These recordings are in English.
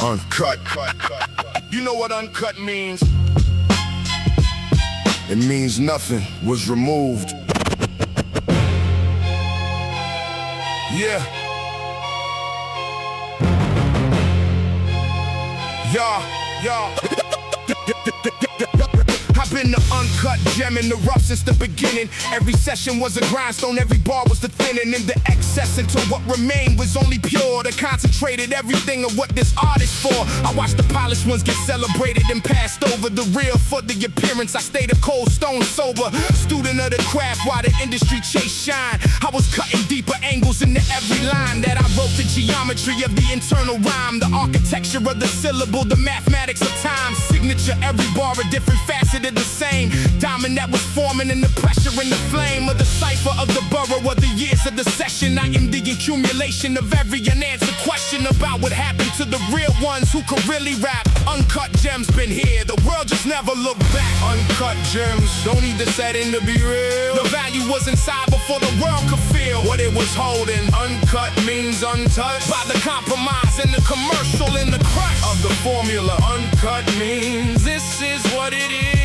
Uncut. You know what uncut means? It means nothing was removed. Yeah. I've been the uncut gem in the rough since the beginning. Every session was a grindstone, every bar was the thinning. And the excess until what remained was only pure. The concentrated everything of what this art is for. I watched the polished ones get celebrated and passed over. The real for the appearance, I stayed a cold stone sober. Student of the craft while the industry chased shine. I was cutting deeper angles into every line that I wrote. The geometry of the internal rhyme, the architecture of the syllable, the mathematics of time. Signature, every bar a different facet of the same diamond that was forming in the pressure and the flame of the cipher of the borough of the years of the session. I am the accumulation of every unanswered question about what happened to the real ones who could really rap. Uncut gems been here, the world just never looked back. Uncut gems don't need the setting to be real. The value was inside before the world could feel what it was holding. Uncut means untouched by the compromise and the commercial and the crush of the formula. Uncut means this is what it is.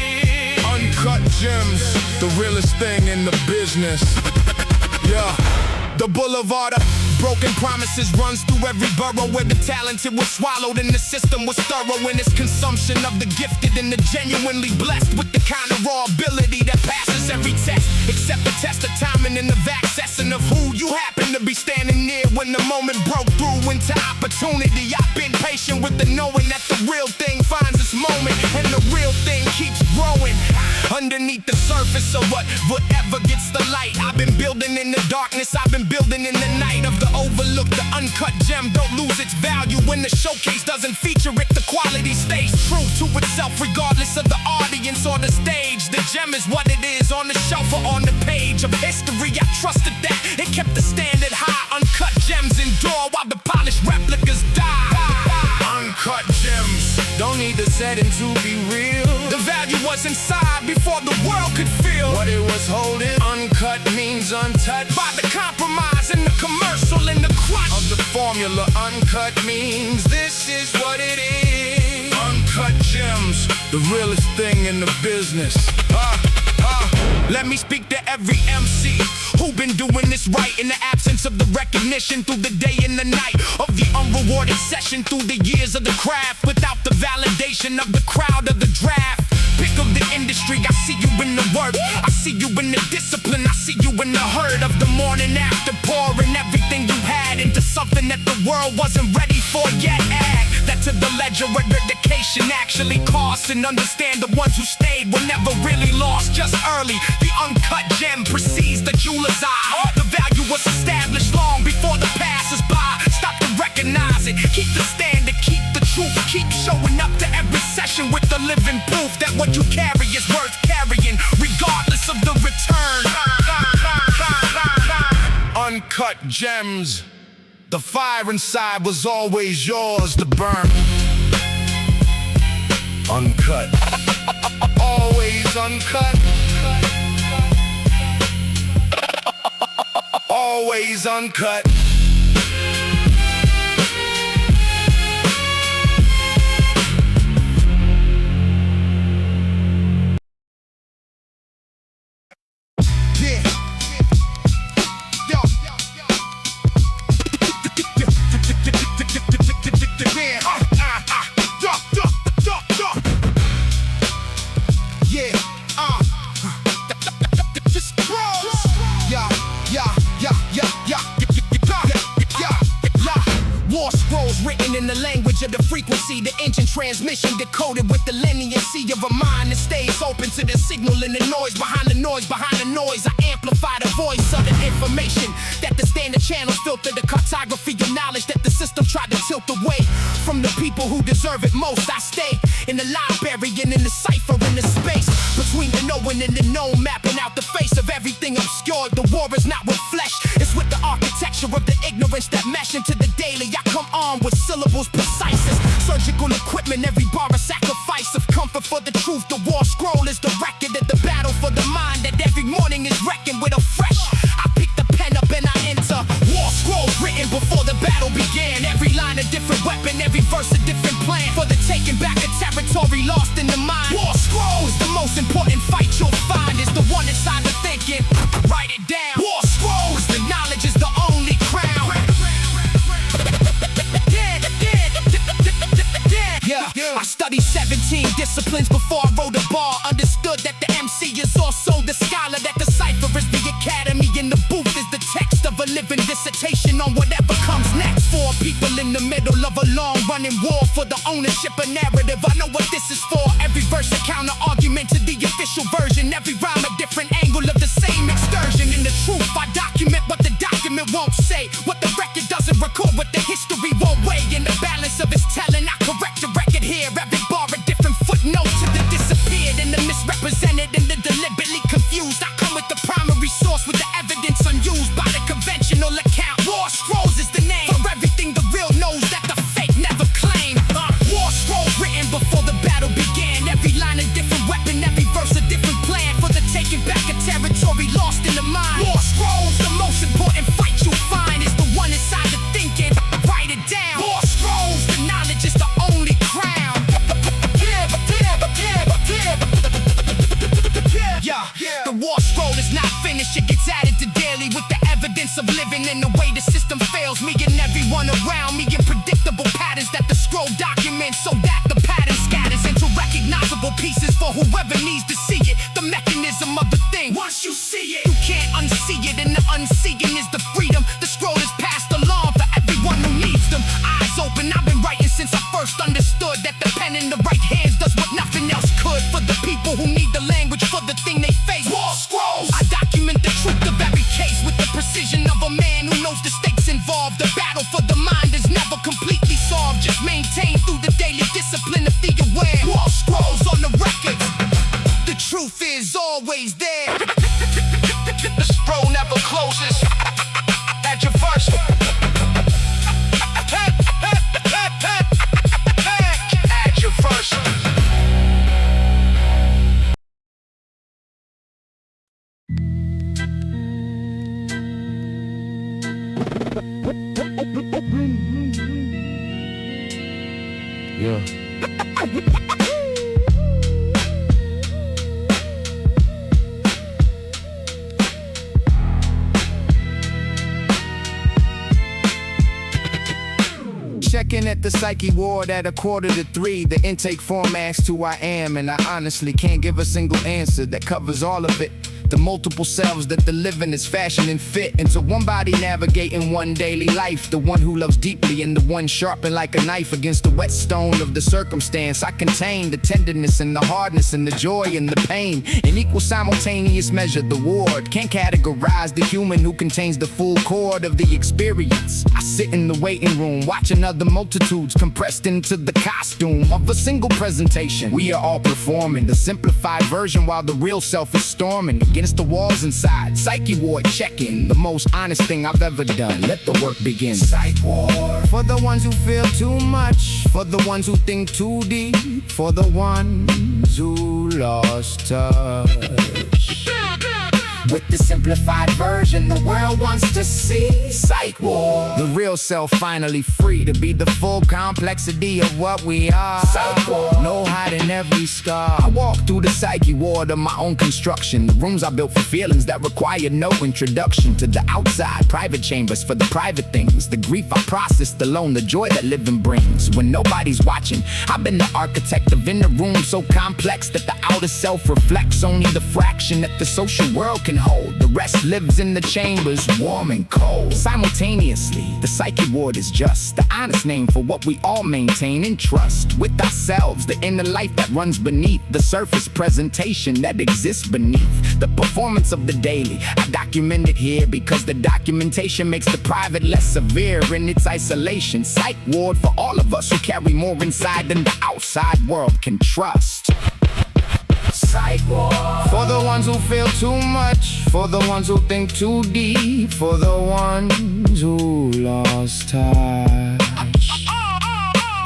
Uncut gems, the realest thing in the business. Yeah, the boulevard of broken promises runs through every borough where the talented was swallowed and the system was thorough in its consumption of the gifted and the genuinely blessed with the kind of raw ability that passes every test, except the test of timing and the accessing of who you happen to be standing near when the moment broke through into opportunity. I've been patient with the knowing that the real thing finds its moment and the real thing keeps growing underneath the surface of whatever gets the light. I've been building in the darkness, I've been building in the night of the overlook. The uncut gem don't lose its value when the showcase doesn't feature it. The quality stays true to itself regardless of the audience or the stage. The gem is what it is on the shelf or on the page of history. I trusted that it kept the standard high. Uncut gems endure while the polished replicas die. Uncut gems don't need the setting to be real. The value was inside before the world could feel what it was holding. Uncut means untouched by the compromise and the commercial and the crush of the formula. Uncut means this is what it is. Uncut gems, the realest thing in the business. Let me speak to every MC who been doing this right in the absence of the recognition through the day and the night of the unrewarded session through the years of the craft without the validation of the crowd of the draft. Pick of the industry, I see you in the work, I see you in the discipline, I see you in the hurt of the morning after, pouring everything you had into something that the world wasn't ready for yet. Add that to the ledger where dedication actually costs, and understand the ones who stayed were never really lost. Just early, the uncut gem precedes the jeweler's eye. The value was established long before the passers-by stop to recognize it. Keep the standard, keep the truth, keep showing up to every session with the living proof that what you carry is worth carrying, regardless of the return. Uncut gems, the fire inside was always yours to burn. Uncut, always uncut. Always uncut. Written in the language of the frequency, the engine transmission decoded with the leniency of a mind that stays open to the signal and the noise behind the noise behind the noise. I amplify the voice of the information that the standard channels filter, the cartography of knowledge that the system tried to tilt away from the people who deserve it most. I stay in the library and in the cipher, in the space between the knowing and the known, mapping out the face of everything obscured. The war is not with flesh, it's with the architecture of the ignorance that mesh into the daily. I come on with syllables precise as surgical equipment, every bar a sacrifice of comfort for the truth. The war scroll is the record of the battle for the mind that every morning is reckoned with afresh. I pick the pen up and I enter war scrolls written before the battle began. Every line a different weapon, every verse a different plan. For the taking back a territory lost in the mind. War scrolls, the most important fight you'll find is the one inside the thinking. Write it down. War scrolls, the knowledge is the only crown. Yeah, I studied 17 disciplines before I wrote a bar. Understood that the MC is also the scholar, that the cipher is the academy, and the booth is the text of a living dissertation on whatever comes next. For people in the middle of a long-running war for the ownership of narrative, I know what this is for. Every verse a counter-argument to the official version. Every rhyme a different angle of the same excursion. In the truth, I document what the document won't say, what the record doesn't record, what the history won't weigh. In the balance of its telling, I correct the record here. Every bar a different footnote to the disappeared and the misrepresented and the deliberately confused. I come with the primary source with the evidence unused by the conventional account. War scrolls is the name for everything the real knows that the fake never claimed. War scrolls written before the battle began. Every line a different weapon, every verse a different plan. For the taking back a territory lost in the mind. War scrolls, the most important fight you'll find is the one inside the thinking. Write it down. War scrolls, the knowledge is the only crown. Yeah, the war scroll is not finished, it gets added to daily with the evidence of living in the way the system fails me and everyone around me in predictable patterns that the scroll documents, so that the pattern scatters into recognizable pieces for whoever needs to see it. The mechanism of the thing, once you see it, you can't unsee it, and the unseeing is the freedom. The scroll is passed along for everyone who needs them. Eyes open, I've been writing since I first understood that the pen in the right hands does what nothing else could. For the people who need the language for the thing they face. War scrolls, I document the truth of every case with the precision of a man who knows the stakes involved. The battle for the mind is never completely solved, just maintained through the daily discipline of the aware. War scrolls on the record, the truth is always there. The scroll never closes. Add your verse. Add your verse. Yeah. Checking at the Psyche Ward at 2:45. The intake form asks who I am, and I honestly can't give a single answer that covers all of it. The multiple selves that the living is fashioning fit into one body navigating one daily life. The one who loves deeply and the one sharpened like a knife against the whetstone of the circumstance. I contain the tenderness and the hardness and the joy and the pain in equal simultaneous measure. The ward can't categorize the human who contains the full chord of the experience. I sit in the waiting room watching other multitudes compressed into the costume of a single presentation. We are all performing the simplified version while the real self is storming against the walls inside. Psyche Ward check-in, the most honest thing I've ever done. Let the work begin. Psyche Ward, for the ones who feel too much, for the ones who think too deep, for the ones who lost touch. With the simplified version the world wants to see. Psyche Ward, the real self finally free to be the full complexity of what we are. Psyche Ward, no hiding every scar. I walk through the Psyche Ward of my own construction. The rooms I built for feelings that require no introduction to the outside. Private chambers for the private things. The grief I processed alone, the joy that living brings. When nobody's watching, I've been the architect of inner rooms so complex that the outer self reflects only the fraction that the social world can hold. The rest lives in the chambers, warm and cold. Simultaneously, the Psyche Ward is just the honest name for what we all maintain and trust with ourselves. The inner life that runs beneath the surface presentation that exists beneath the performance of the daily. I document it here because the documentation makes the private less severe in its isolation. Psyche Ward for all of us who carry more inside than the outside world can trust. Psyche Ward, for the ones who feel too much, for the ones who think too deep, for the ones who lost touch.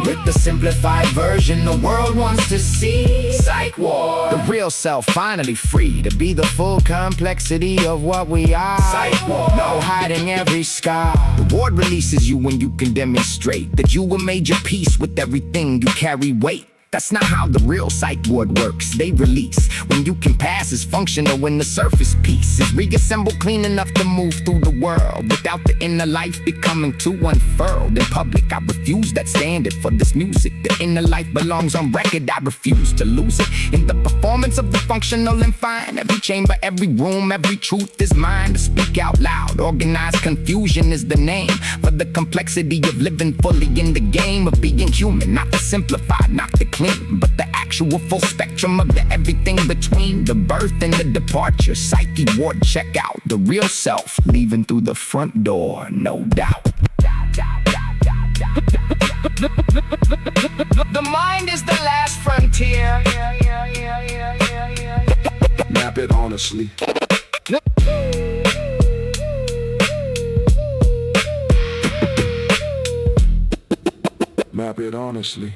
with the simplified version the world wants to see. Psyche Ward. The real self finally free to be the full complexity of what we are. Psyche Ward. No hiding every scar. The ward releases you when you can demonstrate that you were made your peace with everything you carry weight. That's not how the real Psyche Ward works. They release when you can pass as functional when the surface piece is reassembled clean enough to move through the world without the inner life becoming too unfurled. In public, I refuse that standard for this music. The inner life belongs on record. I refuse to lose it in the performance of the functional and fine. Every chamber, every room, every truth is mine to speak out loud. Organized confusion is the name for the complexity of living fully in the game of being human. Not the simplified, not the clean, but the actual full spectrum of the everything between the birth and the departure. Psyche Ward, check out the real self leaving through the front door, no doubt. The mind is the last frontier. Map it honestly. Map it honestly.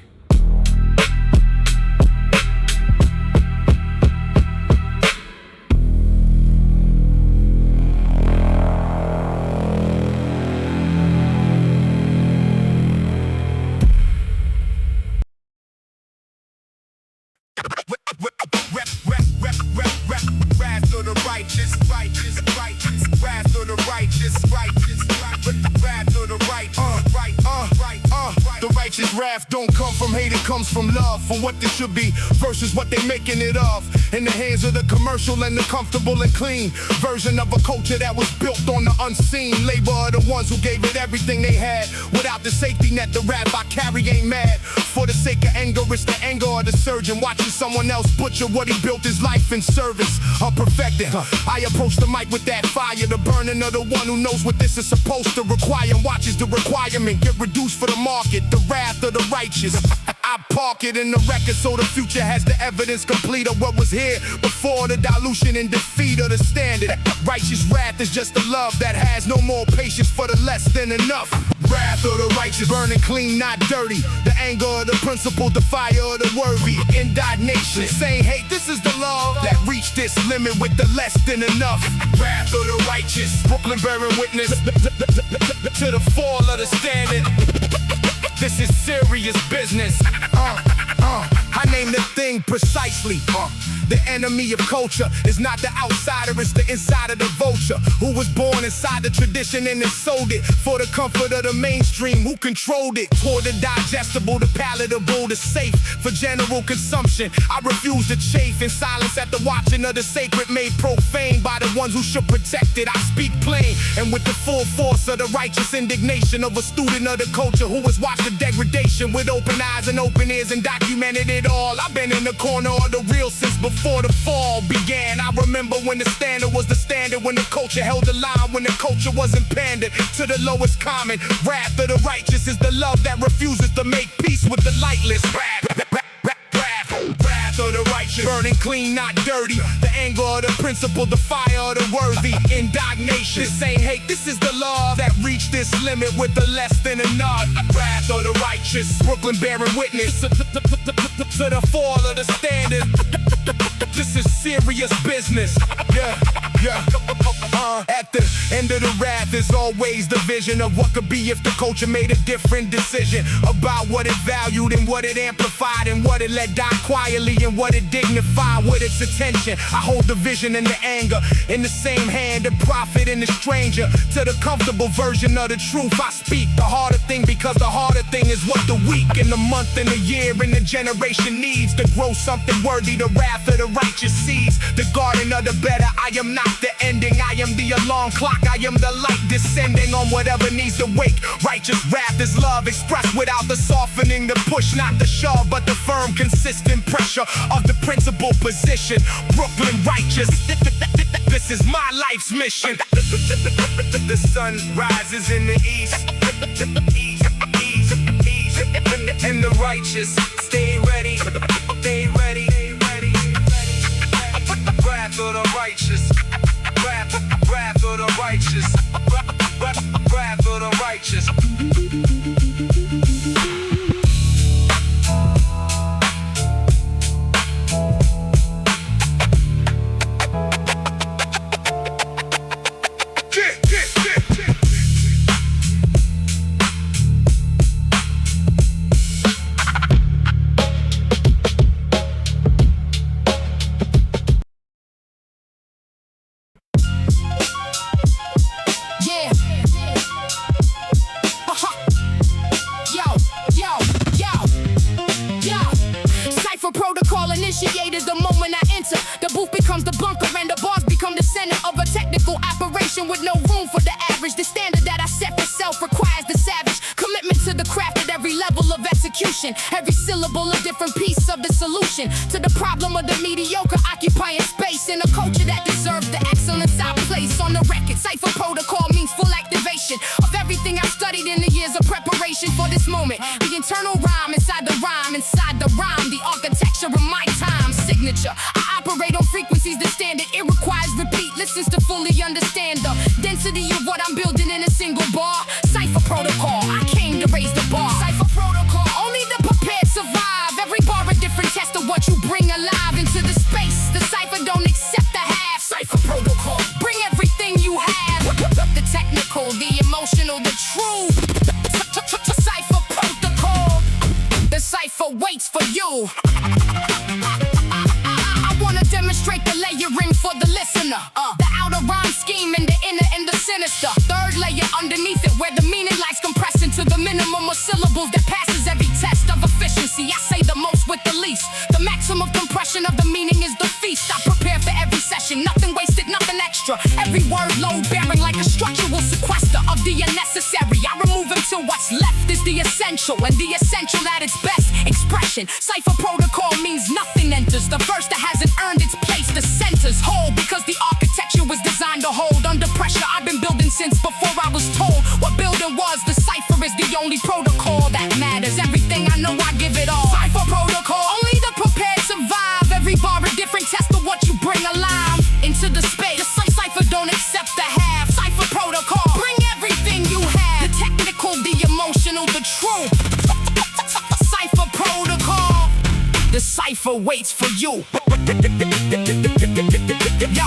Wrath don't come from hate, it comes from love for what this should be versus what they making it of. In the hands of the commercial and the comfortable and clean version of a culture that was built on the unseen labor of the ones who gave it everything they had. Without the safety net, the rap I carry ain't mad. For the sake of anger, it's the anger of the surgeon watching someone else butcher what he built his life in service of perfecting. I approach the mic with that fire, the burning of the one who knows what this is supposed to require and watches the requirement get reduced for the market. The wrath of the righteous, I park it in the record so the future has the evidence complete of what was here before the dilution and defeat of the standard. Righteous wrath is just the love that has no more patience for the less than enough. Wrath of the righteous, burning clean, not dirty. The anger of the principle, the fire of the worthy. Indignation, saying hate, this is the love that reached this limit with the less than enough. Wrath of the righteous, Brooklyn bearing witness to the fall of the standard. This is serious business. I name the thing precisely. The enemy of culture is not the outsider, it's the inside of the vulture who was born inside the tradition and then sold it for the comfort of the mainstream, who controlled it toward the digestible, the palatable, the safe for general consumption. I refuse to chafe in silence at the watching of the sacred made profane by the ones who should protect it. I speak plain and with the full force of the righteous indignation of a student of the culture who has watched the degradation with open eyes and open ears and documented it all. I've been in the corner of the real since before the fall began. I remember when the standard was the standard, when the culture held the line, when the culture wasn't pandered to the lowest common. Wrath of the righteous is the love that refuses to make peace with the lightless. Wrath of the righteous, burning clean, not dirty. The anger of the principle, the fire of the worthy. Indignation, this ain't hate, this is the love that reached this limit with the less than enough. Wrath of the righteous, Brooklyn bearing witness to the fall of the standard. This is serious business. At the end of the wrath is always the vision of what could be if the culture made a different decision about what it valued and what it amplified and what it let die quietly and what it dignified with its attention. I hold the vision and the anger in the same hand, the prophet and the stranger to the comfortable version of the truth. I speak the harder thing because the harder thing is what the week and the month and the year and the generation needs to grow something worthy. The wrath of the righteous seeds, the garden of the better. I am not the ending, I am the alarm clock. I am the light descending on whatever needs to wake. Righteous wrath is love expressed without the softening, the push, not the shove, but the firm, consistent pressure of the principal position. Brooklyn righteous, this is my life's mission. The sun rises in the east, and the righteous stay ready, stay ready. Wrath of the righteous, wrath of the righteous, wrath of the righteous. Commitment to the craft at every level of execution. Every syllable a different piece of the solution to the problem of the mediocre occupying space in a culture that deserves the excellence I place on the record. Cipher Protocol means full activation of everything I've studied in the years of preparation for this moment. The internal rhyme, inside the rhyme, the architecture of my time signature. I operate on frequencies that stand it. It requires repeat listens to fully understand the density of what I'm building in a single bar. Cipher Protocol, I came to raise the bar. Cipher Protocol, only the prepared survive. Every bar a different test of what you bring alive into the space. The cipher don't accept the half. Cipher Protocol, bring everything you have. The technical, the emotional, the true. Cipher Protocol, the cipher waits for you. I wanna demonstrate the layering for the listener. The outer rhyme scheme and the inner and the sinister. Third layer underneath it where the meaning lies compressed into the minimum of syllables that passes every test of efficiency. I say the most with the least. The maximum compression of the meaning is the feast. I prepare for every session, nothing wasted, nothing extra. Every word load bearing like a structural sequester of the unnecessary. I remove until what's left is the essential, and the essential at its best expression. Cipher Protocol means nothing enters. The verse that hasn't earned its place, the centers hold, because the architecture was designed to hold under pressure. I've been building since before I was told what building was. The cipher is the only protocol that matters. Everything I know, I give it all. Cipher Protocol, only the prepared survive. Every bar a different test of what you bring alive into the space. The cipher don't accept the half. Cipher Protocol, bring everything you have. The technical, the emotional, the true. Cipher Protocol, the cipher waits for you.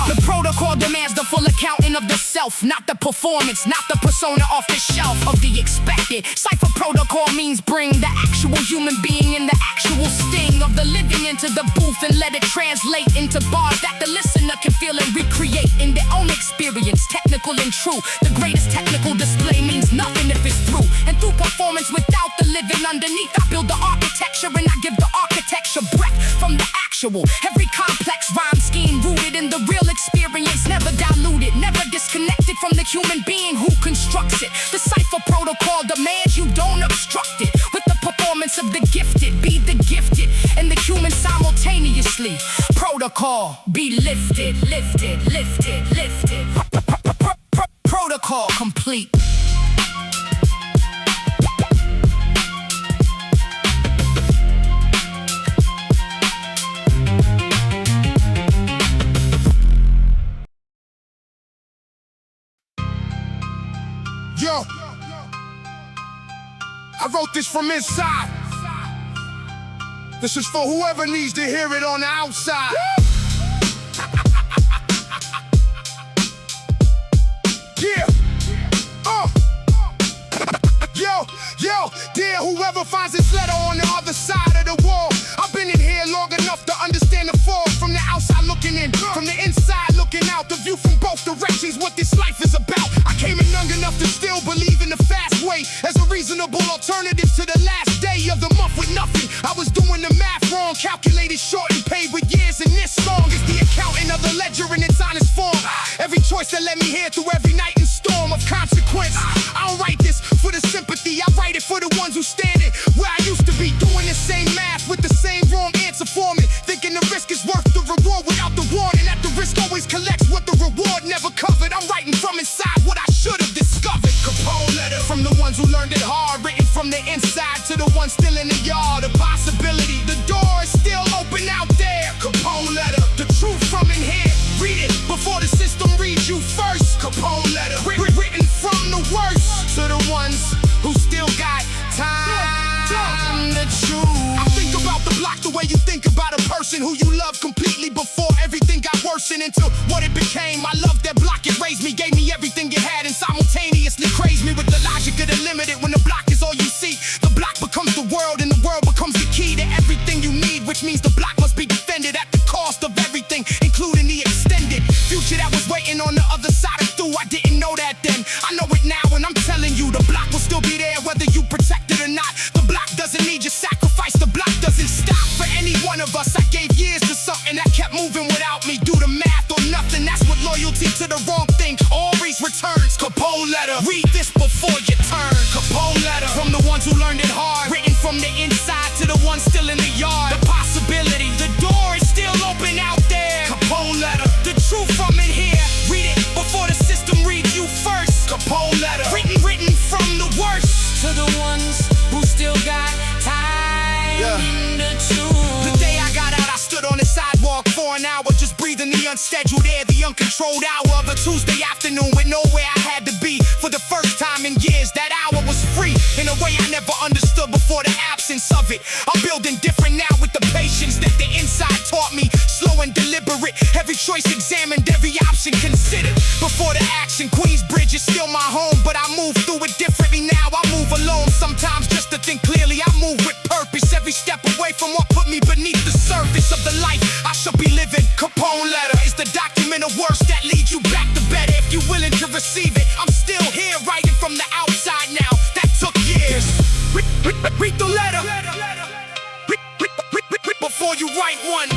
The protocol demands the full accounting of the self, not the performance, not the persona off the shelf of the expected. Cipher Protocol means bring the actual human being and the actual sting of the living into the booth and let it translate into bars that the listener can feel and recreate in their own experience, technical and true. The greatest technical display means nothing if it's through. And through performance without the living underneath, I build the architecture and I give the architecture breath from the actual. Every complex rhyme scheme rooted in the real experience, never diluted, never disconnected from the human being who constructs it. The Cipher Protocol demands you don't obstruct it with the performance of the gifted. Be the gifted and the human simultaneously. Protocol, be lifted, lifted, lifted, lifted. Protocol complete. Yo, I wrote this from inside. This is for whoever needs to hear it on the outside. Yeah. Yo, dear whoever finds this letter on the other side of the wall. I've been in here long enough to understand the fall. From the outside looking in, from the inside looking out. The view from both directions, what this life is about. I came in young enough to still believe in the fast way as a reasonable alternative to the last day of the month with nothing. I was doing the math wrong, calculated short and paid with years, and this song is the accounting of the ledger in its honest form. Every choice that led me here through every night and storm of consequence. I don't write this for the sympathy, I write it for the ones who stand it. Where I used to be doing the same math with the same wrong answer forming, thinking the risk is worth the reward without the warning that the risk always collects what the reward never covered. I'm writing from inside what I should have discovered. Capone Letter from the ones who learned it hard, written from the inside to the ones still in the yard. A possibility, the door is still open out there. Capone Letter, the truth from in here. Read it before the system reads you first. Capone Letter, written from the worst to the ones who still got time to choose. I think about the block the way you think about a person who you love completely before everything got worsened into what it became. I love that block, it raised me, gave me everything it had, and simultaneously crazed me with the logic of the limited. When the block is all you see, the block becomes the world, and the world becomes the key to everything you need, which means the block must be defended at the cost of everything, including the extended future that was waiting on the other side of through. I didn't know that then, I know it now, and I'm telling you, the block will still be there whether you protect it or not. The block doesn't need your sacrifice, the block doesn't stop for any one of us. I gave years to something that kept moving without me. Do the math or nothing, that's what loyalty to the wrong thing always returns. Capone Letter, read this before you turn. Capone Letter, from the one from the inside to the ones still in the yard. The possibility, the door is still open out there. Capone Letter, the truth from in here. Read it before the system reads you first. Capone Letter, written from the worst. To the ones who still got time in the tune. The day I got out, I stood on the sidewalk for an hour, just breathing the unscheduled air, the uncontrolled hour of a Tuesday afternoon with nowhere I had to be. For the first time in years, that hour was free in a way I never understood before the absence of it. I'm building different now with the patience that the inside taught me. Slow and deliberate, every choice examined, every option considered. Before the action, Queensbridge is still my home, but I move through it differently now. I move alone, sometimes just to think clearly. I move with purpose, every step away from what put me beneath the surface of the life I should be living. Capone Letter is the document of words that leads you back to better if you're willing to receive it. I'm still here writing from the outside now. That took years. Read the letter before you write one.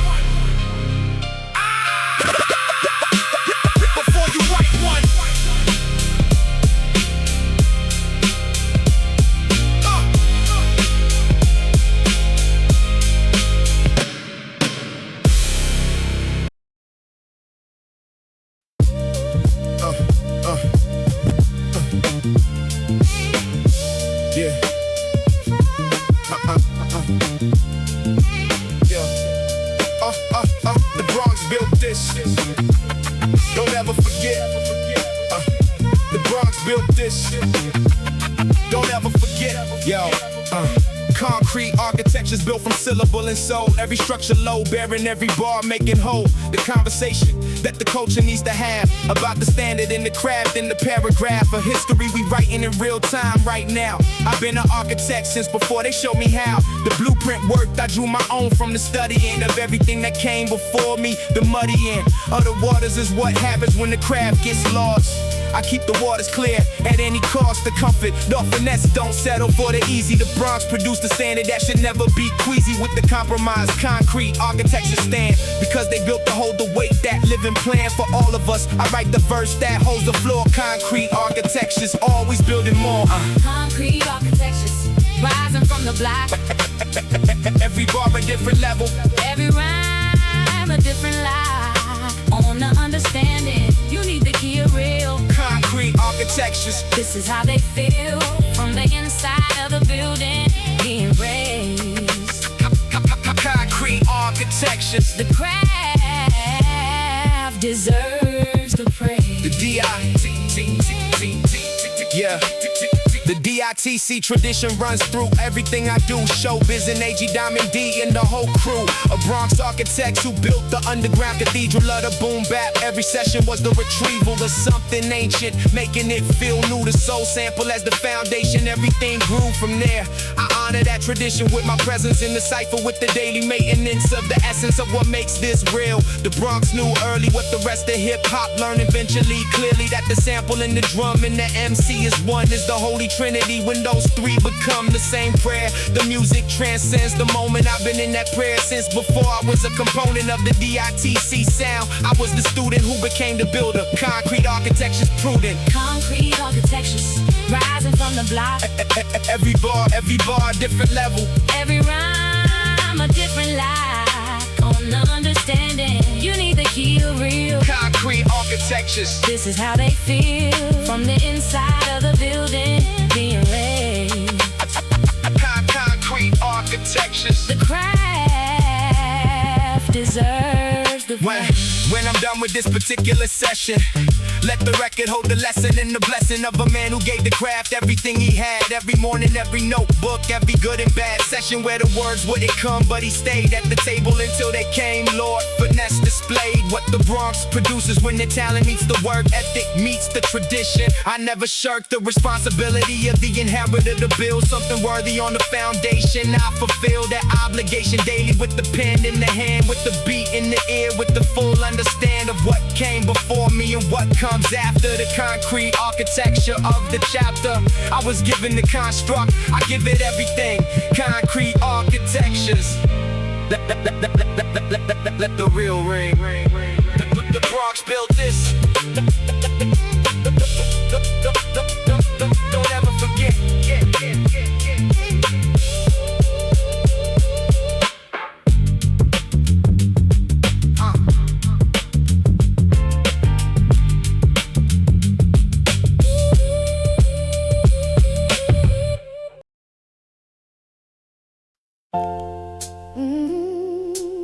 Before you write one. Yeah. The Bronx built this. Don't ever forget. The Bronx built this. Don't ever forget. Yo. Concrete architecture's built from syllable and soul. Every structure low, bearing every bar, making whole. The conversation that the culture needs to have about the standard and the craft in the paragraph of history we writing in real time right now. I've been an architect since before they showed me how. The blueprint worked, I drew my own from the studying of everything that came before me. The muddying of the waters is what happens when the craft gets lost. I keep the waters clear at any cost. The comfort, no finesse, don't settle for the easy. The Bronx produced a standard that should never be queasy. With the compromise, concrete architecture stand, because they built to hold the weight that living plan for all of us. I write the verse that holds the floor. Concrete architecture's always building more. Concrete architectures rising from the block. Every bar a different level. Every rhyme a different lie. On the understanding, you need the key of real. Concrete architectures, this is how they feel from the inside of the building being raised. Concrete architectures, the craft deserves the praise. The yeah. The DITC tradition runs through everything I do. Showbiz and AG Diamond D and the whole crew. A Bronx architect who built the underground cathedral of the boom bap. Every session was the retrieval of something ancient, making it feel new. The soul sample as the foundation, everything grew from there. I honor that tradition with my presence in the cipher, with the daily maintenance of the essence of what makes this real. The Bronx knew early what the rest of hip-hop learned eventually. Clearly that the sample and the drum and the MC is one, is the holy trinity. When those three become the same prayer, the music transcends the moment. I've been in that prayer since before I was a component of the DITC sound. I was the student who became the builder. Concrete architecture's prudent. Concrete architectures rising from the block. Every bar, different level. Every rhyme a different lie. On the understanding, you need the key to real. Concrete architectures, this is how they feel from the inside of the building being raised. Concrete architectures, the craft deserves the when I'm done with this particular session, let the record hold the lesson and the blessing of a man who gave the craft everything he had. Every morning, every notebook, every good and bad session where the words wouldn't come, but he stayed at the table until they came. Lord, finesse displayed what the Bronx produces when the talent meets the work ethic, meets the tradition. I never shirked the responsibility of the inheritor to build something worthy on the foundation. I fulfill that obligation daily with the pen in the hand, with the beat in the ear, with the full understand of what came before me and what comes after. The concrete architecture of the chapter, I was given the construct, I give it everything. Concrete architectures, let the real ring. The Bronx built this. Don't ever forget.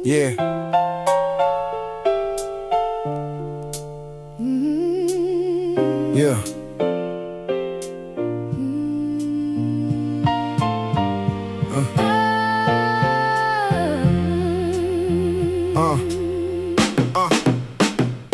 Yeah. Yeah.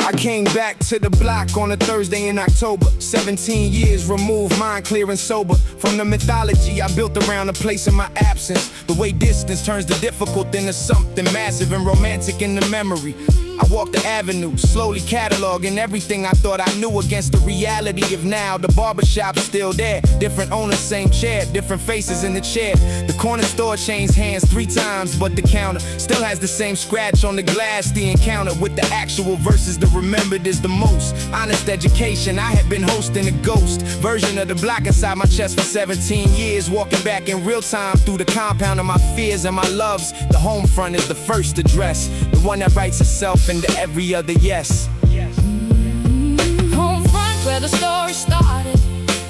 I came back to the block on a Thursday in October. 17 years removed, mind clear and sober. From the mythology I built around the place in my absence. The way distance turns the difficult into something massive and romantic in the memory. I walked the avenue, slowly cataloging everything I thought I knew against the reality of now. The barbershop's still there, different owners, same chair, different faces in the chair. The corner store changed hands 3 times, but the counter still has the same scratch on the glass. The encounter with the actual versus the remembered is the most honest education. I had been hosting a ghost version of the block inside my chest for 17 years, walking back in real time through the compound of my fears and my loves. The HomeFront is the first address, the one that writes itself into every other yes. HomeFront, where the story started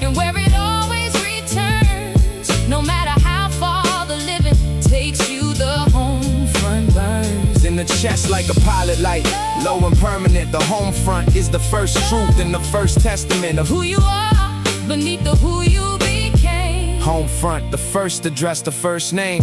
and where it always returns. No matter how far the living takes you, the HomeFront burns in the chest like a pilot light, low and permanent. The HomeFront is the first truth and the first testament of who you are beneath the who you became. HomeFront, the first address, the first name.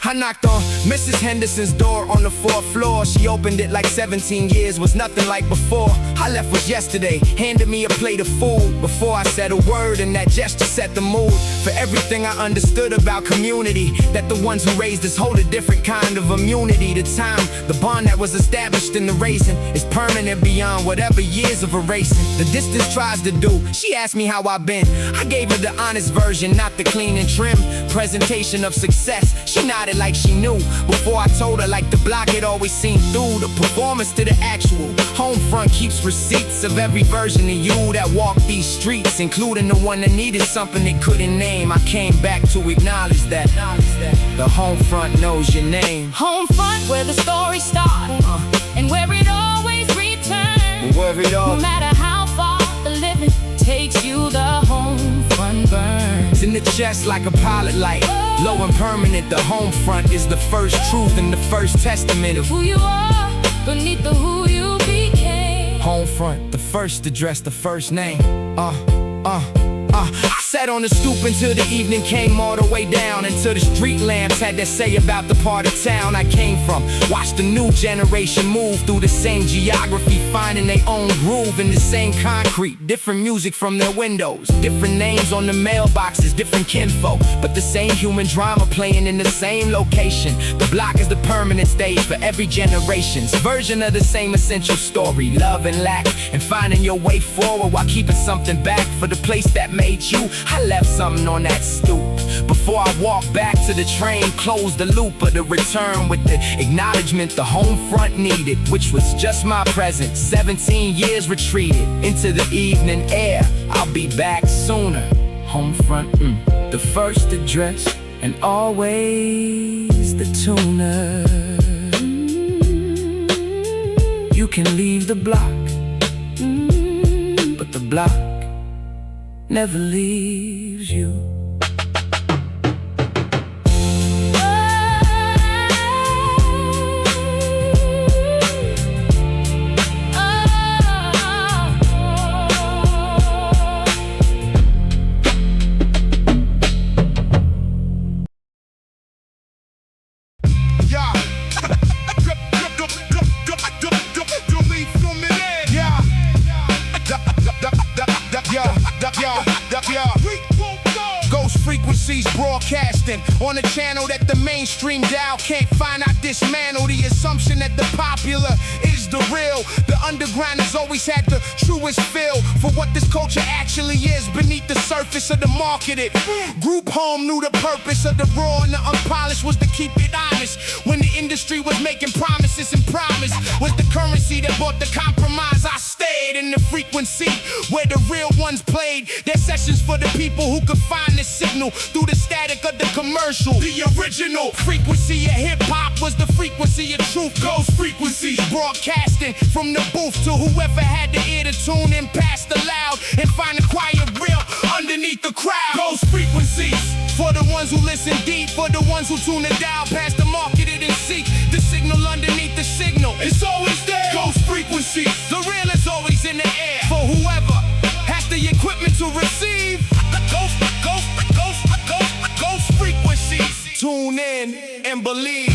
I knocked on Mrs. Henderson's door on the 4th floor. She opened it like 17 years was nothing like before. I left was yesterday, handed me a plate of food. Before I said a word, and that gesture set the mood for everything I understood about community. That the ones who raised us hold a different kind of immunity to time. The bond that was established in the raising is permanent beyond whatever years of erasing the distance tries to do. She asked me how I've been. I gave her the honest version, not the clean and trim presentation of success. She nodded like she knew before I told her, like the block had always seen through the performance to the actual. HomeFront keeps receipts of every version of you that walked these streets, including the one that needed something they couldn't name. I came back to acknowledge that the HomeFront knows your name. HomeFront, where the story started and where it always returns. No matter how far the living takes you, the HomeFront burns in the chest like a pilot light, low and permanent. The HomeFront is the first truth and the first testament of who you are beneath the who you became. HomeFront, the first address, the first name. I sat on the stoop until the evening came all the way down, until the street lamps had their say about the part of town I came from. Watched the new generation move through the same geography, finding their own groove in the same concrete. Different music from their windows, different names on the mailboxes, different kinfolk, but the same human drama playing in the same location. The block is the permanent stage for every generation's version of the same essential story. Love and lack, and finding your way forward while keeping something back for the place that made you. I left something on that stoop before I walked back to the train, closed the loop of the return with the acknowledgement the HomeFront needed, which was just my presence. 17 years retreated into the evening air. I'll be back sooner. HomeFront, the first address and always the tuner. You can leave the block, but the block never leaves you. Ghost frequencies broadcasting on a channel that the mainstream dial can't find. I dismantle the assumption that the popular is the real. The underground has always had the truest feel for what this culture actually is beneath the surface of the marketed. Group home knew the purpose of the raw and the unpolished was to keep it honest. When the industry was making promises, and promise was the currency that bought the compromise. I stayed in the frequency where the real ones played their sessions for the people who could find the signal through the static of the commercial. The original frequency of hip-hop was the frequency of truth. Ghost frequencies broadcasting from the booth to whoever had the ear to tune in past the loud and find the quiet real underneath underneath the crowd. Ghost frequencies. For the ones who listen deep, for the ones who tune it down past the marketed and seek the signal underneath the signal. It's always there. Ghost frequencies. The real is always in the air. For whoever has the equipment to receive. Ghost frequencies. Tune in and believe.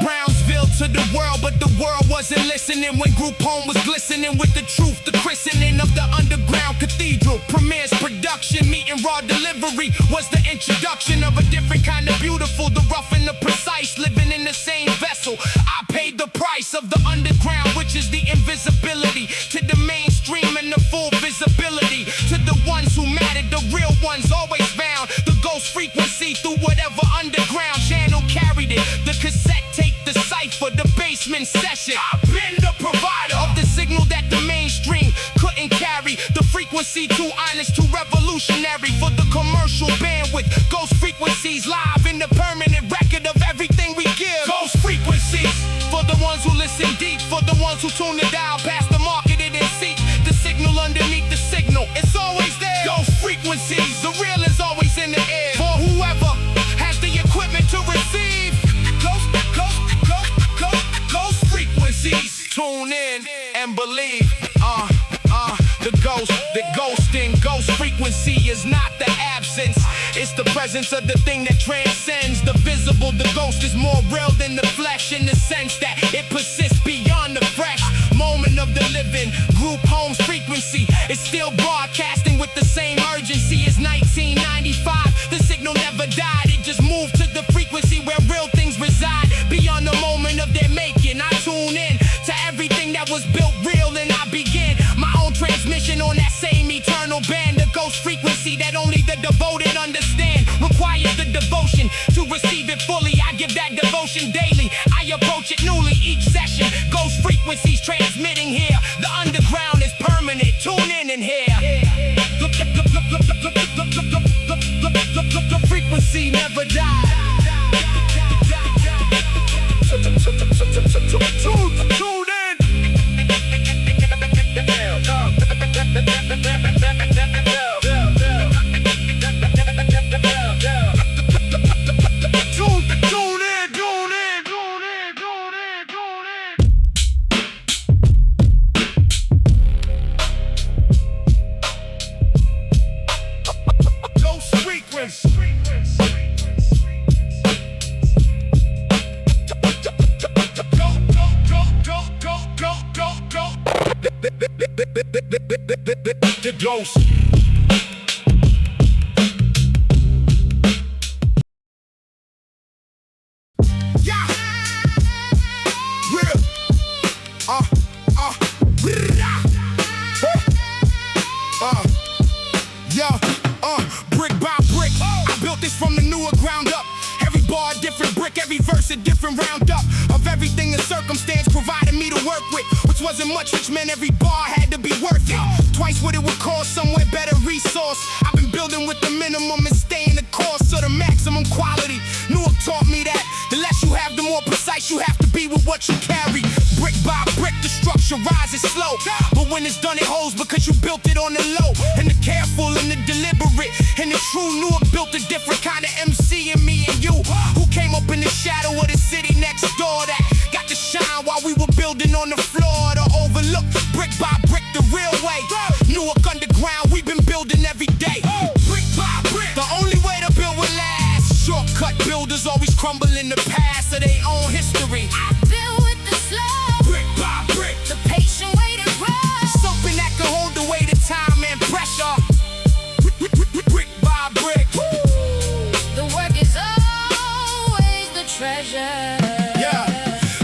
Brownsville to the world, but the world wasn't listening when Group Home was glistening with the truth. The christening of the underground cathedral. Premieres production, meeting raw delivery was the introduction of a different kind of beautiful. The rough and the precise, living in the same vessel. I paid the price of the underground, which is the invisibility to the mainstream and the full visibility. To the ones who mattered, the real ones always found the ghost frequency through whatever underground channel carried it. The cassette tape, the cipher, the basement session. I've been the provider of the signal that the mainstream couldn't carry. The frequency too honest, too revolutionary for the commercial bandwidth. Ghost frequencies live in the permanent record of everything we give. Ghost frequencies for the ones who listen deep, for the ones who tune it down past the marketed and seek the signal underneath the signal. It's always there. Ghost frequencies. The real is always in the air. For whoever has the equipment to receive. Ghost frequencies. Tune in and believe. The ghosting. Ghost frequency is not the absence. It's the presence of the thing that transcends the visible. The ghost is more real than the flesh in the sense that it persists beyond the fresh moment of the living. Group Home's frequency is still broadcasting with the same urgency as 1995. The signal never died, it just moved to the frequency where real things reside. Beyond the moment of their making, I tune in to everything that was built real, and I begin my own transmission on that same eternal band. The ghost frequency that only the devoted understand requires the devotion to receive it fully. I give that devotion daily, I approach it newly each session. Ghost frequencies transmitting here. The underground is permanent. Tune in and hear. The frequency never dies. Tune in. The ghost. Yeah. Real. Brick by brick. I built this from the newer ground up. Every bar a different brick, every verse a different roundup of everything the circumstance provided me to work with, which wasn't much, which meant every bar had to be worth it. Twice what it would cost, somewhere better resource. I've been building with the minimum and staying the course to the maximum quality. Newark taught me that the less you have, the more precise you have to be with what you carry. Brick by brick, the structure rises slow, but when it's done, it holds because you built it on the low. And the careful and the deliberate and the true. Newark built a different kind of MC in me and you, who came up in the shadow of the city next door that got to shine while we were building on the floor to overlook brick by brick the real way. Newark underground, we've been building every day. Brick by brick, the only way to build will last. Shortcut builders always crumble in the past of their own history. I build with the slow, Brick by brick, the patient way to grow. something that can hold the weight of time and pressure. Brick by brick. The work is always the treasure. Yeah,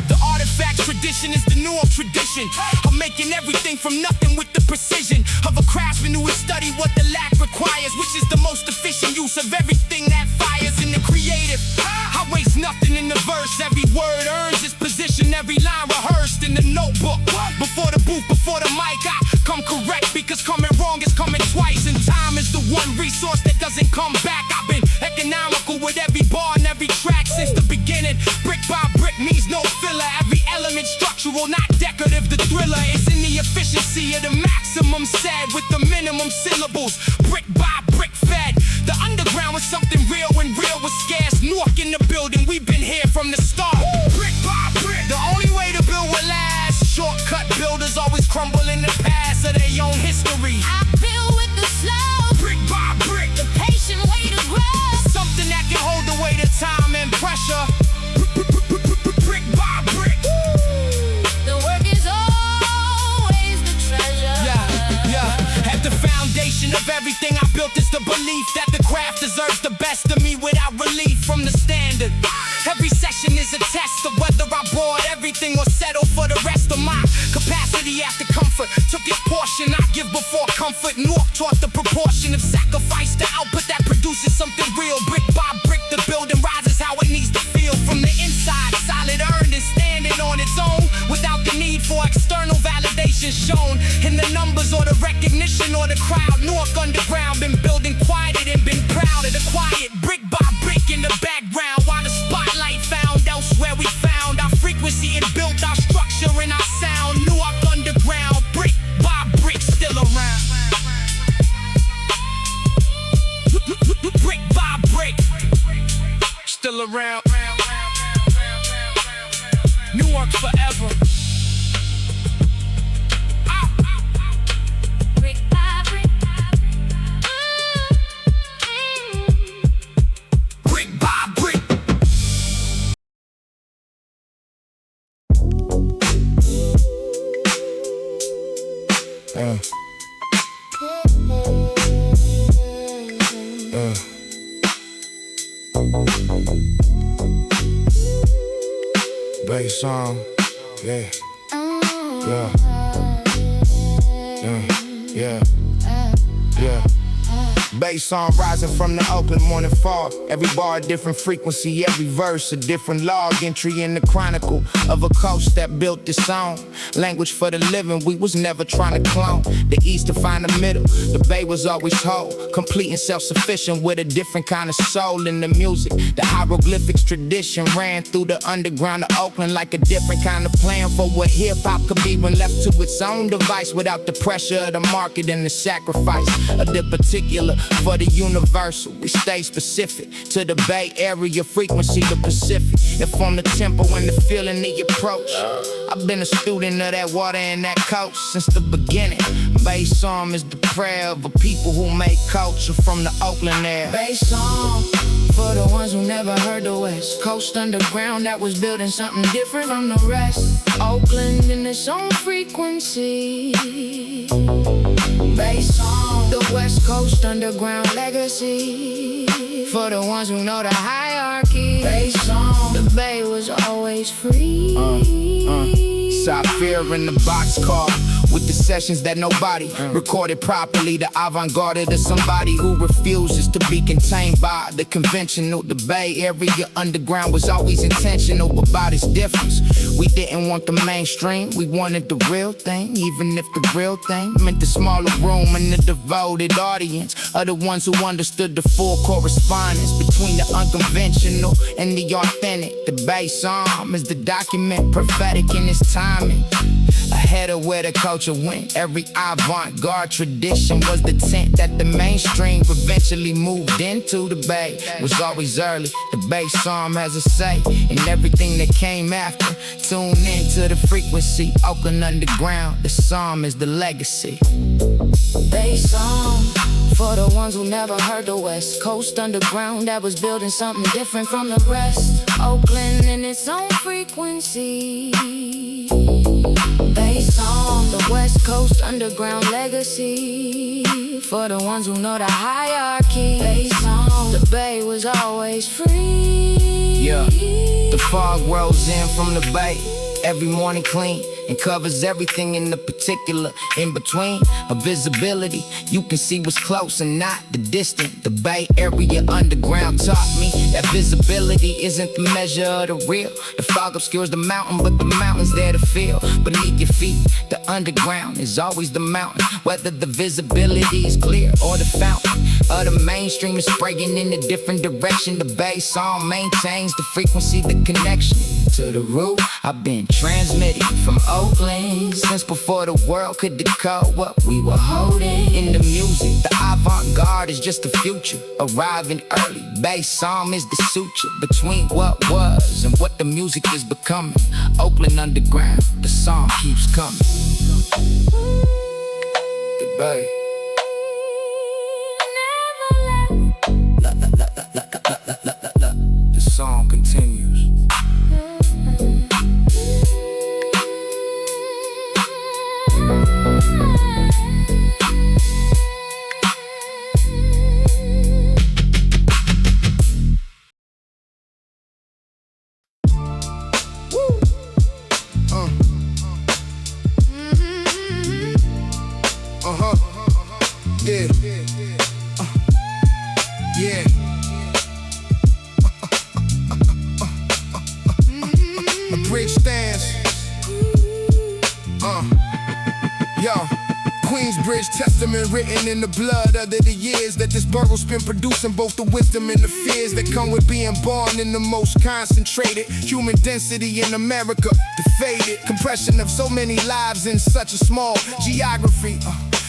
the artifacts tradition is the Newark tradition of making everything from nothing with the precision of a craftsman who has studied what the lack requires, which is the most efficient use of everything that fires in the creative. I waste nothing in the verse, every word earns its position, every line rehearsed in the notebook. Before the booth, before the mic, I come correct because coming wrong is coming twice, and time is the one resource that doesn't come back. I've been economical with every bar and every track since the beginning. Brick by brick means no filler, every element structural, not decorative. The thriller is in the efficiency of the maximum said with the minimum minimum syllables. Brick by brick fed. The underground was something real when real was scarce. Newark in the building, we've been here from the start. Brick by brick. The only way to build will last. Shortcut builders always crumble in the past of their own history. I build with the slow, Brick by brick. the patient way to grow. Something that can hold the weight of time and pressure. Brick by brick. The work is always the treasure. Yeah. At the foundation of everything I built is the belief that the craft deserves the best of me without relief from the standard. Every session is a test of whether I brought everything or settle for the rest of my capacity after comfort. Took its portion I give before comfort. Newark taught the proportion of sacrifice to output that produces something real. Brick by brick, the building rises how it needs to feel from the inside. Solid earned and standing on its own without the need for external validation shown in the numbers or the recognition or the crowd. Newark underground been building quieted and been proud of the quiet. Brick by brick in the background while the spotlight found elsewhere we found our frequency and built our structure and our sound. Newark underground, brick by brick, still around. Brick by brick, still around. Newark forever. Brick by brick. Brick by brick. Bass song, yeah. Bass song rising from the open morning fog. Every bar a different frequency, every verse a different log entry in the chronicle of a coast that built this song. Language for the living, we was never trying to clone. The east to find the middle, the bay was always whole, complete and self-sufficient with a different kind of soul in the music. The hieroglyphics tradition ran through the underground of Oakland like a different kind of plan for what hip-hop could be when left to its own device without the pressure of the market and the sacrifice of the particular. For the universal, we stay specific to the Bay Area frequency, the Pacific. Inform the tempo and the feeling, the approach. I've been a student of that water and that coast since the beginning. Bass song is the prayer of a people who make culture from the Oakland area. Bass song for the ones who never heard the West Coast underground that was building something different from the rest. Oakland in its own frequency. Bass song, the West Coast underground legacy. For the ones who know the hierarchy. Bass song, the Bay was always free. Cipher in the boxcar with the sessions that nobody recorded properly. The avant-garde to somebody who refuses to be contained by the conventional. The Bay Area underground was always intentional about its difference. We didn't want the mainstream, we wanted the real thing. Even if the real thing meant the smaller room and the devoted audience are the ones who understood the full correspondence between the unconventional and the authentic. The bass song is the document, prophetic in its timing, ahead of where the culture went. Every avant-garde tradition was the tent that the mainstream eventually moved into. The Bay was always early. The bass song has a say in everything that came after. Tune into the frequency, Oakland underground. The psalm is the legacy. Bass song for the ones who never heard the West Coast underground that was building something different from the rest. Oakland in its own frequency. Bass on the West Coast underground legacy. For the ones who know the hierarchy. Bass on the Bay was always free. Yeah, the fog rolls in from the Bay every morning clean and covers everything in the particular. In between a visibility, you can see what's close and not the distant. The Bay Area underground taught me that visibility isn't the measure of the real. The fog obscures the mountain, but the mountain's there to feel. Beneath your feet, the underground is always the mountain. Whether the visibility is clear or the fountain of the main mainstream is spraying in a different direction. The bass song maintains the frequency, the connection to the root. I've been transmitting from Oakland since before the world could decode what we were holding. In the music, the avant-garde is just the future, arriving early. Bass song is the suture between what was and what the music is becoming. Oakland underground, the song keeps coming. The bass. The song continues. Yeah. Yeah. A bridge stands. Yo. Queensbridge Testament written in the blood under the years that this borough's been producing both the wisdom and the fears that come with being born in the most concentrated human density in America. The faded compression of so many lives in such a small geography.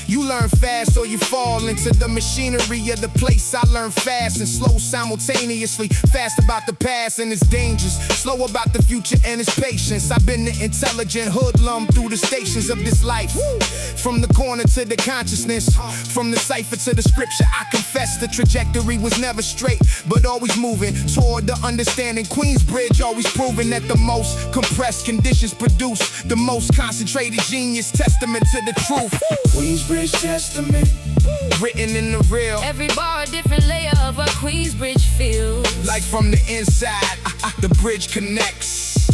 You learn fast or you fall into the machinery of the place. I learn fast and slow simultaneously. Fast about the past and its dangers, slow about the future and its patience. I've been the intelligent hoodlum through the stations of this life. From the corner to the consciousness, from the cipher to the scripture. I confess the trajectory was never straight, but always moving toward the understanding. Queensbridge always proving that the most compressed conditions produce the most concentrated genius. Testament to the truth. Queensbridge Testament, written in the real. Every bar a different layer of what Queensbridge feels. Like from the inside, the bridge connects.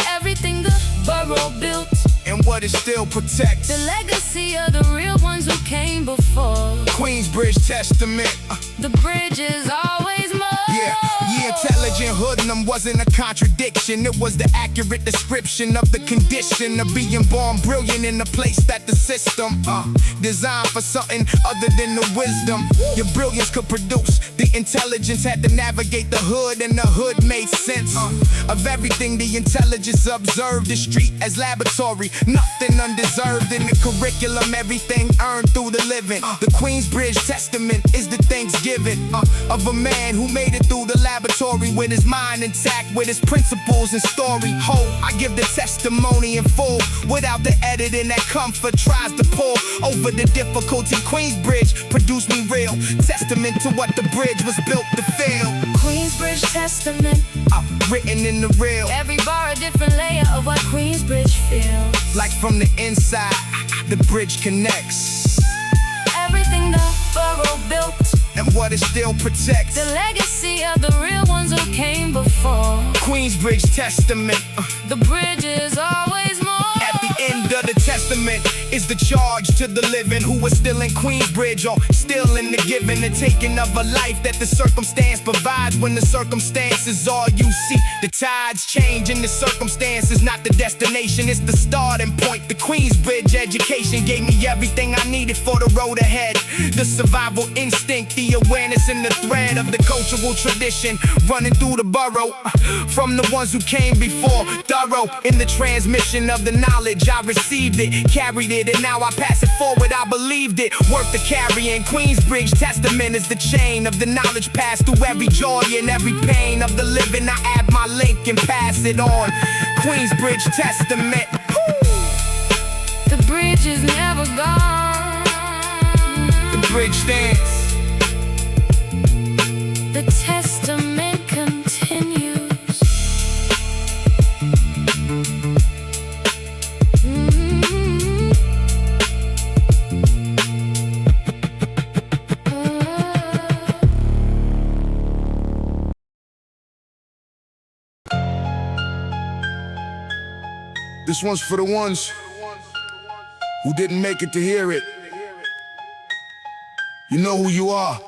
Everything the borough built, and what it still protects. the legacy of the real ones who came before. Queensbridge Testament. The bridge is always more. Yeah, intelligent hoodlum wasn't a contradiction. It was the accurate description of the condition of being born brilliant in a place that the system designed for something other than the wisdom your brilliance could produce. The intelligence had to navigate the hood, and the hood made sense of everything the intelligence observed. The street as laboratory, nothing undeserved in the curriculum. Everything earned through the living. The Queensbridge Testament is the thanksgiving of a man who made it through the laboratory with his mind intact, with his principles and story whole. I give the testimony in full without the editing that comfort tries to pull over the difficulty. Queensbridge produced me real testament to what the bridge was built to feel. Queensbridge Testament, written in the real. every bar a different layer of what Queensbridge feels. Like from the inside, the bridge connects. Everything the borough built, and what it still protects. the legacy of the real ones who came before. Queensbridge Testament. The bridge is always more. At the end of the testament is the charge to the living who are still in Queensbridge or still in the giving and taking of a life that the circumstance provides. When the circumstance is all you see, the tides change and the circumstance is not the destination, it's the starting point. The Queensbridge education gave me everything I needed for the road ahead. The survival instinct, the awareness and the thread of the cultural tradition running through the borough from the ones who came before. Thorough in the transmission of the knowledge, I received it, carried it, and now I pass it forward. I believed it, worth the carrying. Queensbridge Testament is the chain of the knowledge passed through every joy and every pain of the living. I add my link and pass it on. Queensbridge Testament. The bridge is never gone. The bridge stands. The testament continues. This one's for the ones who didn't make it to hear it. You know who you are.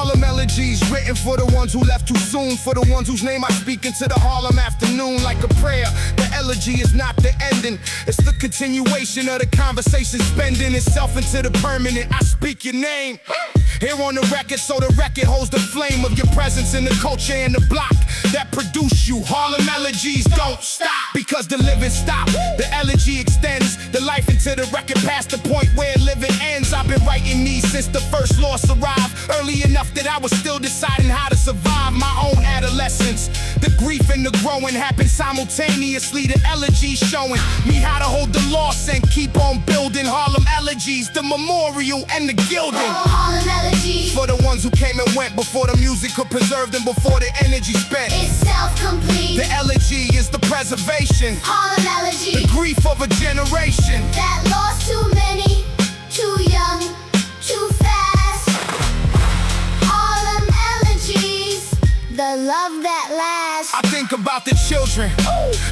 Harlem Elegies, written for the ones who left too soon, for the ones whose name I speak into the Harlem afternoon like a prayer. The elegy is not the ending, it's the continuation of the conversation, spending itself into the permanent. I speak your name here on the record, so the record holds the flame of your presence in the culture and the block that produce you. Harlem Elegies don't stop because the living stop. The elegy extends the life into the record past the point where living ends. I've been writing these since the first loss arrived, early enough that I was still deciding how to survive my own adolescence. The grief and the growing happened simultaneously. The elegy showing me how to hold the loss and keep on building. Harlem Elegies, the memorial and the gilding. Harlem Elegies, for the ones who came and went before the music could preserve them, before the energy spent. it's self-complete. The elegy is the preservation, Harlem Elegies, the grief of a generation that lost too many, too young, too fast. Harlem Elegies, the love that lasts. I think about the children,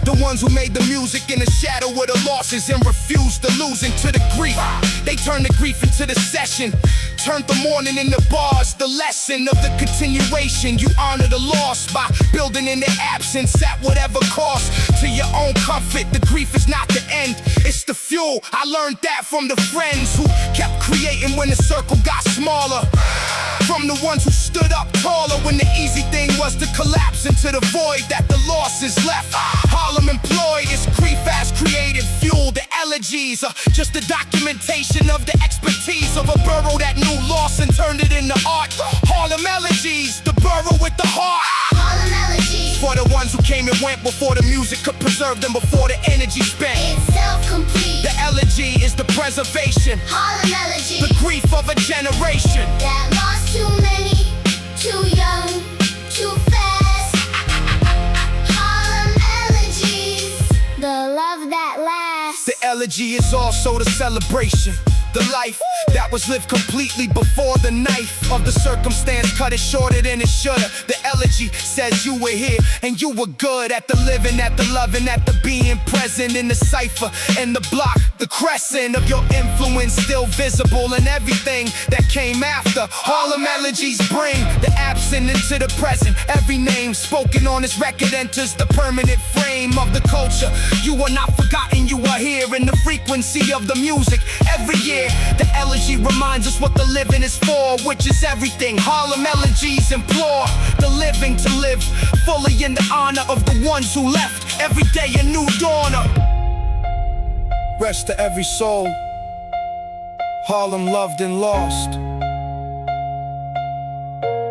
the ones who made the music in the shadow of the losses and refused to lose into the grief. They turned the grief into the session, turned the mourning into bars, the lesson of the continuation. You honor the loss by building in their absence at whatever cost, to your own comfort. The grief is not the end, it's the fuel. I learned that from the friends who kept creating when the circle got smaller, from the ones who stood up taller when the easy thing was to collapse into the void that the losses left. Harlem employed its grief as creative fuel. The elegies are just a documentation of the expertise of a borough that knew loss and turned it into art. Harlem Elegies, the borough with the heart. Harlem Elegies, For the ones who came and went before the music could preserve them, before the energy spent. it's self-complete. The elegy is the preservation, Harlem Elegies, the grief of a generation that lost too many, too young, too fast. Harlem Elegies, the love that lasts. The elegy is also the celebration, the life that was lived completely before the knife of the circumstance cut it shorter than it shoulda. The elegy says you were here and you were good at the living, at the loving, at the being present in the cipher and the block. The crescent of your influence still visible in everything that came after. Harlem Elegies bring the absent into the present. Every name spoken on this record enters the permanent frame of the culture. You are not forgotten, you are here in the frequency of the music. Every year the elegy reminds us what the living is for, which is everything. Harlem Elegies implore the living to live fully in the honor of the ones who left. Every day a new dawner. Rest to every soul Harlem loved and lost,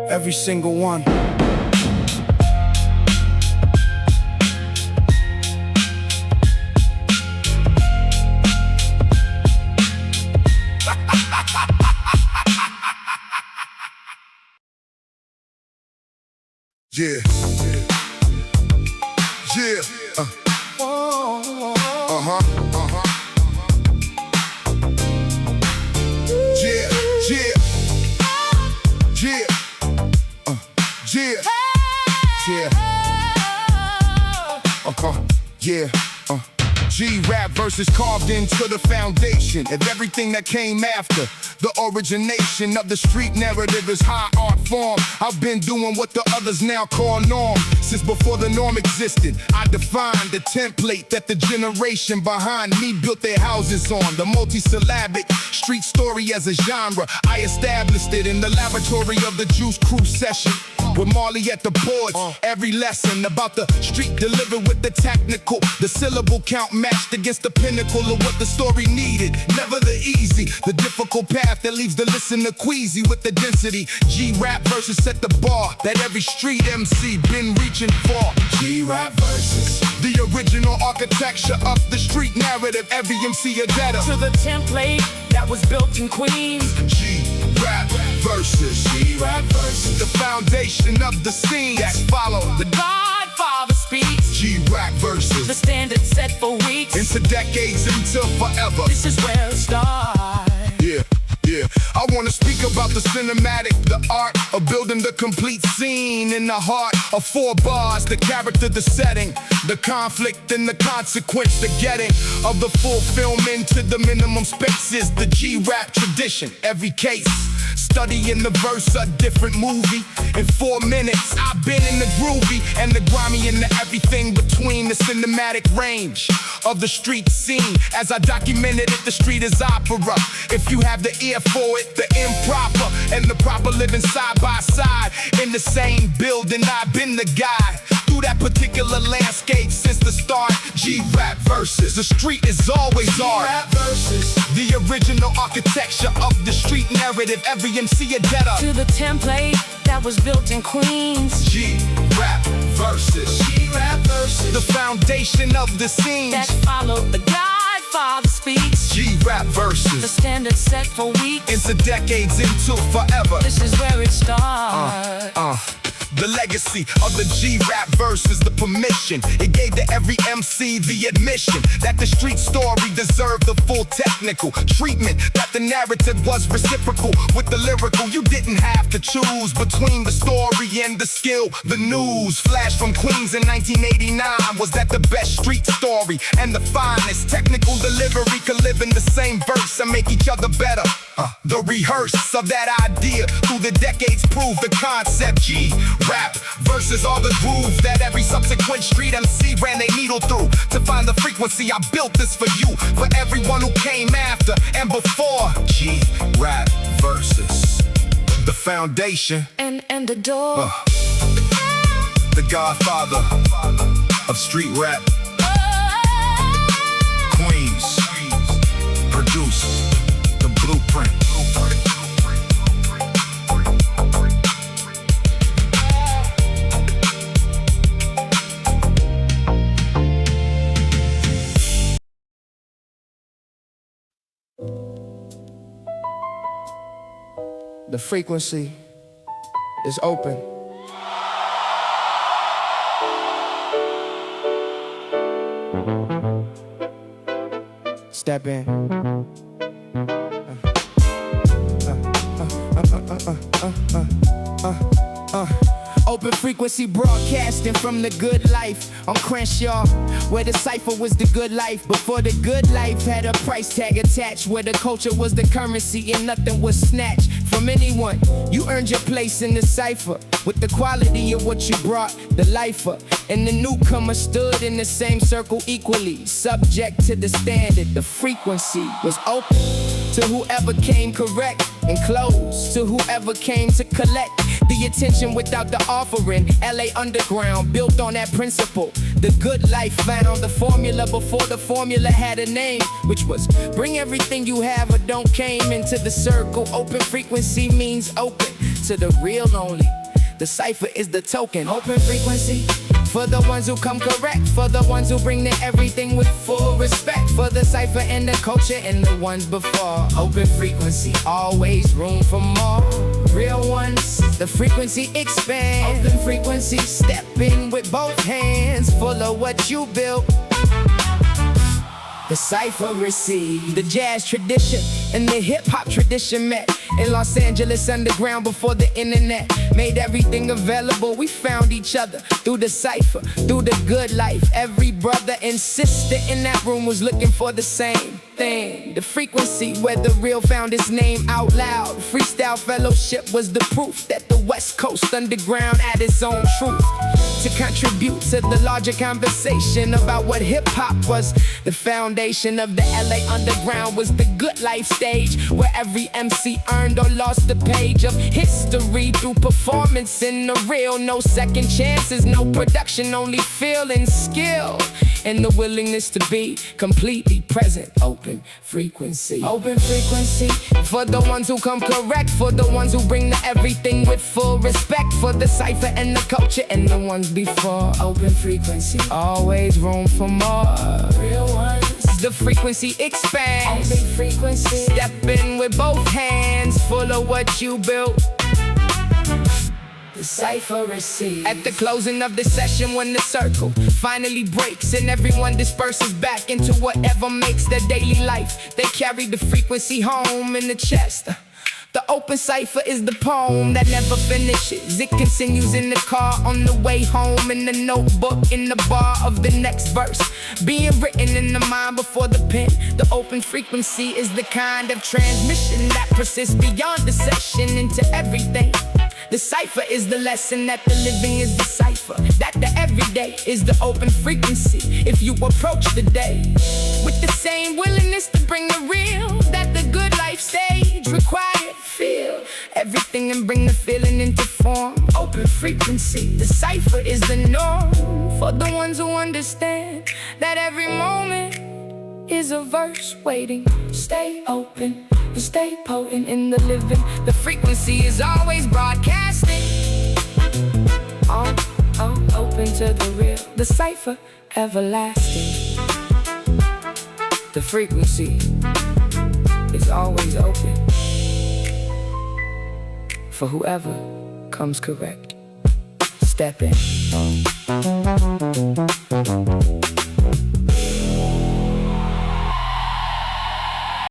every single one. Yeah. Yeah. Yeah. Yeah. Yeah. Yeah. Yeah. Yeah. G-rap verses carved into the foundation of everything that came after. The origination of the street narrative is high art form. I've been doing what the others now call norm. Since before the norm existed, I defined the template that the generation behind me built their houses on. The multisyllabic street story as a genre, I established it in the laboratory of the Juice Crew session. With Marley at the boards, every lesson about the street delivered with the technical. The syllable count matched against the pinnacle of what the story needed. Never the easy, the difficult path that leaves the listener queasy with the density. G-rap verses set the bar that every street MC been reaching for. G-rap verses, the original architecture of the street narrative. Every MC a debtor to the template that was built in Queens. G-rap verses, G-rap verses, the foundation of the scene that follow the Godfather speaks. G-rap verses, the standard set for weeks into decades until forever. This is where it starts. Yeah. Yeah, I wanna speak about the cinematic, the art of building the complete scene in the heart of 4 bars, the character, the setting, the conflict and the consequence, the getting of the full film into the minimum spaces, the G-rap tradition, every case Studying the verse, a different movie. In 4 minutes, I've been in the groovy and the grimy and the everything between the cinematic range of the street scene. As I documented it, the street is opera. If you have the ear for it, the improper and the proper living side by side. In the same building, I've been the guy through that particular landscape since the start. G-rap verses, the street is always art. G-rap verses, the original architecture of the street narrative. Every MC a debtor To the template that was built in Queens. G-rap verses, G-rap verses, the foundation of the scene That followed the Godfather speaks. G-rap The verses, standard set for weeks. into decades, into forever. This is where it starts. The legacy of the G-rap verse is the permission it gave to every MC the admission that the street story deserved the full technical treatment, that the narrative was reciprocal with the lyrical. You didn't have to choose between the story and the skill. The news flash from Queens in 1989 was that the best street story and the finest technical delivery could live in the same verse and make each other better. The rehearse of that idea through the decades proved the concept. G-rap verses are the groove that every subsequent street MC ran their needle through. To find the frequency, I built this for you, for everyone who came after and before. G-rap verses, the foundation And the door. The godfather of street rap. Queens produce the blueprint. The frequency is open. Step in. Open frequency broadcasting from the good life on Crenshaw, where the cipher was the good life. Before the good life had a price tag attached, where the culture was the currency and nothing was snatched from anyone. You earned your place in the cipher with the quality of what you brought, the lifer. And the newcomer stood in the same circle equally, subject to the standard. The frequency was open to whoever came correct and closed to whoever came to collect the attention without the offering. LA Underground built on that principle. The good life found the formula before the formula had a name, which was bring everything you have or don't came into the circle. Open frequency means open to the real only. The cipher is the token. Open frequency for the ones who come correct, for the ones who bring their everything with full respect, for the cipher and the culture and the ones before. Open frequency, always room for more. Real ones, the frequency expands. Open frequency, step in with both hands, full of what you built. The cipher received the jazz tradition and the hip-hop tradition met in Los Angeles underground before the internet made everything available. We found each other through the cipher, through the good life. Every brother and sister in that room was looking for the same thing. The frequency where the real found its name out loud. Freestyle Fellowship was the proof that the West Coast underground had its own truth to contribute to the larger conversation about what hip-hop was. The foundation of the LA Underground was the good life stage, where every MC earned or lost a page of history through performance in the real. No second chances, no production, only feel and skill, and the willingness to be completely present. Open frequency. Open frequency for the ones who come correct, for the ones who bring the everything with full respect, for the cipher and the culture and the ones before. Open frequency, always room for more. Real ones, the frequency expands. Open frequency, step in with both hands, full of what you built. The cipher received. At the closing of the session, when the circle finally breaks and everyone disperses back into whatever makes their daily life, they carry the frequency home in the chest. The open cipher is the poem that never finishes. It continues in the car on the way home, in the notebook, in the bar of the next verse, being written in the mind before the pen. The open frequency is the kind of transmission that persists beyond the session into everything. The cipher is the lesson that the living is the cipher, that the everyday is the open frequency. If you approach the day with the same willingness to bring the real that the good life stage required, feel everything and bring the feeling into form. Open frequency, the cipher is the norm for the ones who understand that every moment is a verse waiting. Stay open and stay potent in the living. The frequency is always broadcasting. Open to the real. The cipher everlasting. The frequency is always open for whoever comes correct. Step in.